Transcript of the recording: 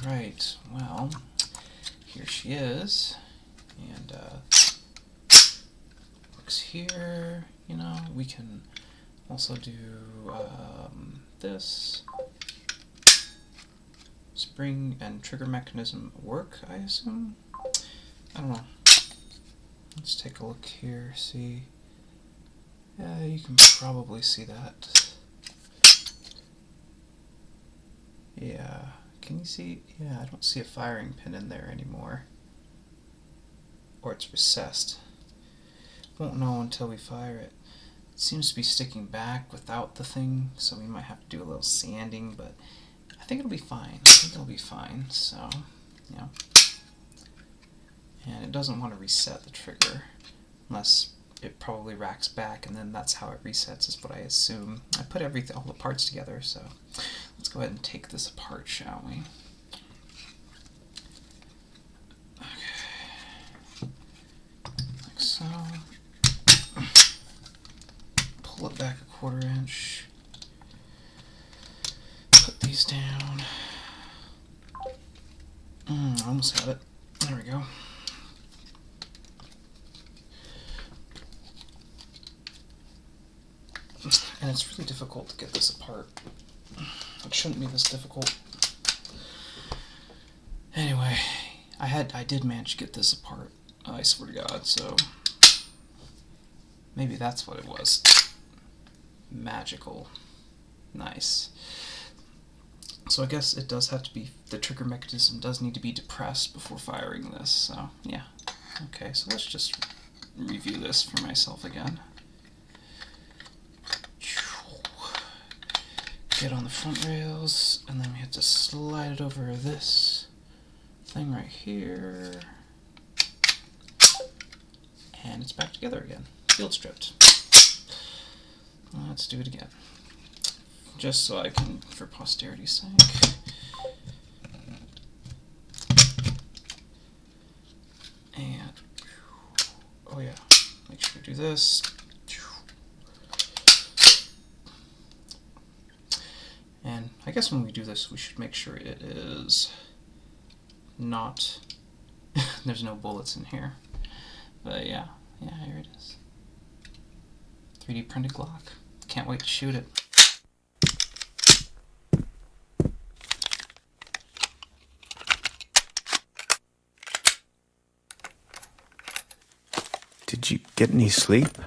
Alright, well, here she is. And looks here, you know, we can also do this. Spring and trigger mechanism work, I assume? I don't know. Let's take a look here, see. Yeah, you can probably see that. Yeah, can you see? Yeah, I don't see a firing pin in there anymore. Or it's recessed. Won't know until we fire it. It seems to be sticking back without the thing, so we might have to do a little sanding, but I think it'll be fine. I think it'll be fine, so, yeah. And it doesn't want to reset the trigger, unless it probably racks back, and then that's how it resets, is what I assume. I put all the parts together, so let's go ahead and take this apart, shall we? Okay. Like so. Pull it back a 1/4 inch. Put these down. I almost have it. There we go. And it's really difficult to get this apart. It shouldn't be this difficult. Anyway, I did manage to get this apart, I swear to God, so maybe that's what it was. Magical. Nice. So I guess it does have to be, the trigger mechanism does need to be depressed before firing this, so yeah. Okay, so let's just review this for myself again. Get on the front rails, and then we have to slide it over this thing right here. And it's back together again. Field stripped. Let's do it again. Just so I can, for posterity's sake. And, oh yeah, make sure to do this. And I guess when we do this, we should make sure it is not, there's no bullets in here. But yeah, here it is. 3D printed Glock. Can't wait to shoot it. Did you get any sleep?